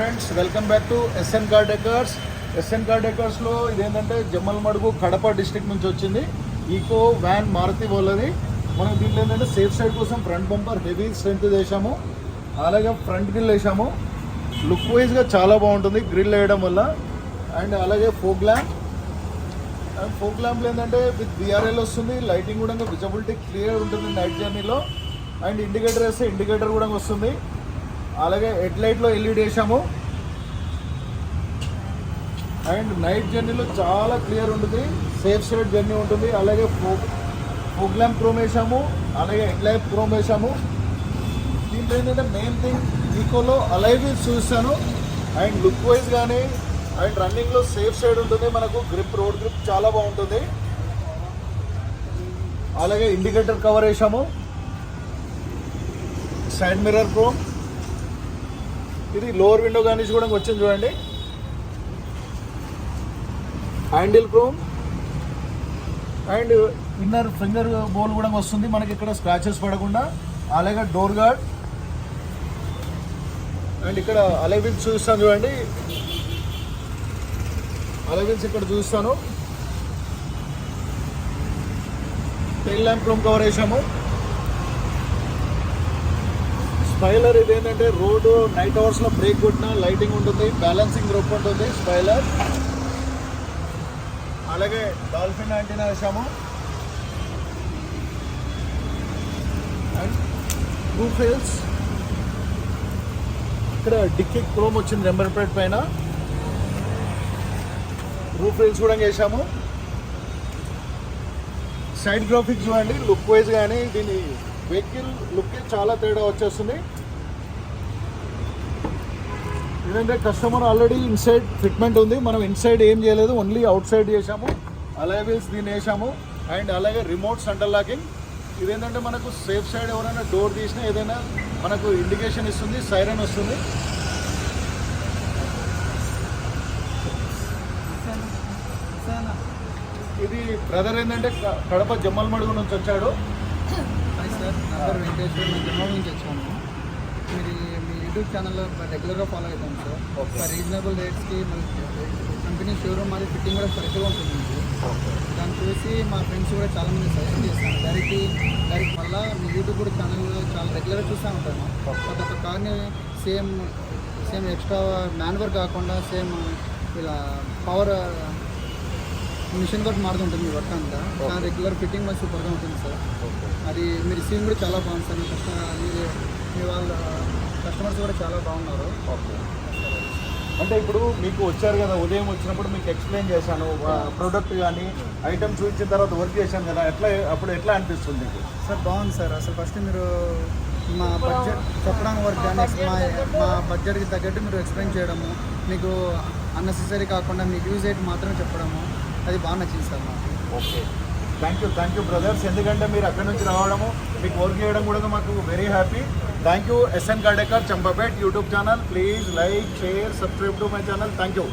Friends, welcome back to SN car decors. SN car డెకర్స్లో ఇదేంటంటే Jammalamadugu Kadapa district నుంచి వచ్చింది ఈకో వ్యాన్ మారుతి వాళ్ళది. మనం దీంట్లో ఏంటంటే సేఫ్ సైడ్ కోసం ఫ్రంట్ బంపర్ హెవీ స్ట్రెంత్ చేసాము, అలాగే ఫ్రంట్ గ్రిల్ వేసాము. లుక్ వైజ్గా చాలా బాగుంటుంది గ్రిల్ వేయడం వల్ల. అండ్ అలాగే ఫోక్ ల్యాంప్, అండ్ ఫోక్ ల్యాంప్లో ఏంటంటే విత్ బిఆర్ఎల్ వస్తుంది, లైటింగ్ కూడా విజిబిలిటీ క్లియర్ ఉంటుంది నైట్ జర్నీలో. అండ్ ఇండికేటర్ వేస్తే ఇండికేటర్ కూడా వస్తుంది. అలాగే హెడ్ లైట్లో ఎల్ఈడి వేసాము. అండ్ నైట్ జర్నీలో చాలా క్లియర్ ఉంటుంది, సేఫ్ సైడ్ జర్నీ ఉంటుంది. అలాగే ఫోక్ ల్యాంప్ క్రోమ్ వేసాము, అలాగే హెడ్ లైట్ క్రోమ్ వేసాము. దీంట్లో ఏంటంటే మెయిన్ థింగ్ ఈకోలో అలైవ్ వీల్స్ చూస్తాను. అండ్ లుక్ వైజ్ కానీ అండ్ రన్నింగ్లో సేఫ్ సైడ్ ఉంటుంది. మనకు గ్రిప్, రోడ్ గ్రిప్ చాలా బాగుంటుంది. అలాగే ఇండికేటర్ కవర్ వేసాము. సైడ్ మిర్రర్ క్రోమ్, ఇది లోవర్ విండో కానీ కూడా వచ్చింది చూడండి. Handle chrome and inner finger bowl కూడా వస్తుంది మనకి ఇక్కడ స్క్రాచెస్ పడకుండా. అలాగే డోర్ గార్డ్ అండ్ ఇక్కడ అలైవిల్స్ చూస్తాను చూడండి. అలైవిల్స్ ఇక్కడ చూస్తాను. టెయిల్ ల్యాంప్ క్రోమ్ కవర్ వేసాము. స్పైలర్ ఇదేంటంటే రోడ్డు నైట్ అవర్స్లో బ్రేక్ కొట్టినా లైటింగ్ ఉంటుంది, బ్యాలెన్సింగ్ రొప్ ఉంటుంది స్పైలర్. అలాగే డాల్ఫిన్ యాంటీనా వేసాము. అండ్ రూఫ్ రైల్స్, ఇక్కడ డిక్కీ క్రోమ్ వచ్చింది నెంబర్ ప్లేట్ పైన. రూఫ్ రైల్స్ కూడా వేసాము. సైడ్ గ్రాఫిక్స్ చూడండి, లుక్ వైజ్ కానీ దీని వెహికల్ లుక్ చాలా తేడా వచ్చేస్తుంది. ఏంటంటే కస్టమర్ ఆల్రెడీ ఇన్సైడ్ ఫిట్మెంట్ ఉంది, మనం ఇన్సైడ్ ఏం చేయలేదు, ఓన్లీ అవుట్ సైడ్ చేసాము. అలాగే వీల్స్ దీన్ని వేసాము. అండ్ అలాగే రిమోట్ సెంటర్ లాకింగ్. ఇదేంటంటే మనకు సేఫ్ సైడ్ ఎవరైనా డోర్ తీసినా ఏదైనా మనకు ఇండికేషన్ ఇస్తుంది, సైరన్ వస్తుంది. ఇది బ్రదర్ ఏంటంటే కడప జమ్మలమడుగు నుంచి వచ్చాడు. సార్, నా పేరు వెంకటేశ్వర్, నేను జమ్మల్ నుంచి వచ్చాను. మీరు మీ యూట్యూబ్ ఛానల్లో రెగ్యులర్గా ఫాలో అవుతాం సార్. ఒక రీజనబుల్ రేట్స్కి కంపెనీ షోరూమ్ అది ఫిట్టింగ్ కూడా కరెక్ట్గా ఉంటుంది. దాన్ని చూసి మా ఫ్రెండ్స్ కూడా చాలామంది సజెస్ట్ చేస్తాను. డైరెక్ట్ మళ్ళీ మీ యూట్యూబ్ కూడా ఛానల్లో చాలా రెగ్యులర్గా చూస్తూ ఉంటాను. ఒక కార్ని సేమ్ ఎక్స్ట్రా మ్యాన్వర్ కాకుండా సేమ్ ఇలా పవర్ మిషన్ వర్క్ మారుతుంటుంది మీ వర్క్ అంతా. చాలా రెగ్యులర్ ఫిట్టింగ్ కూడా సూపర్గా ఉంటుంది సార్. అది మీ రిసీవింగ్ కూడా చాలా బాగుంది సార్. మీ వాళ్ళ కస్టమర్స్ కూడా చాలా బాగున్నారు. అంటే ఇప్పుడు మీకు వచ్చారు కదా, ఉదయం వచ్చినప్పుడు మీకు ఎక్స్ప్లెయిన్ చేశాను ప్రోడక్ట్ కానీ ఐటమ్ చూపించిన తర్వాత వర్క్ చేశాను కదా, అప్పుడు ఎట్లా అనిపిస్తుంది మీకు? సార్ బాగుంది సార్. అసలు ఫస్ట్ మీరు మా బడ్జెట్ చెప్పడానికి వర్క్ కానీ మా బడ్జెట్కి తగ్గట్టు మీరు ఎక్స్ప్లెయిన్ చేయడము, మీకు అన్నెసెసరీ కాకుండా మీకు యూజ్ అయ్యి మాత్రమే చెప్పడము, అది బాగా నచ్చింది సార్ మాకు. Okay, thank you brothers. ఎందుకంటే మీరు అక్కడి నుంచి రావడము, మీకు వర్క్ చేయడం కూడా మాకు very happy. Thank you. S N car decor Champapet YouTube channel. Please like, share, subscribe to my channel. Thank you.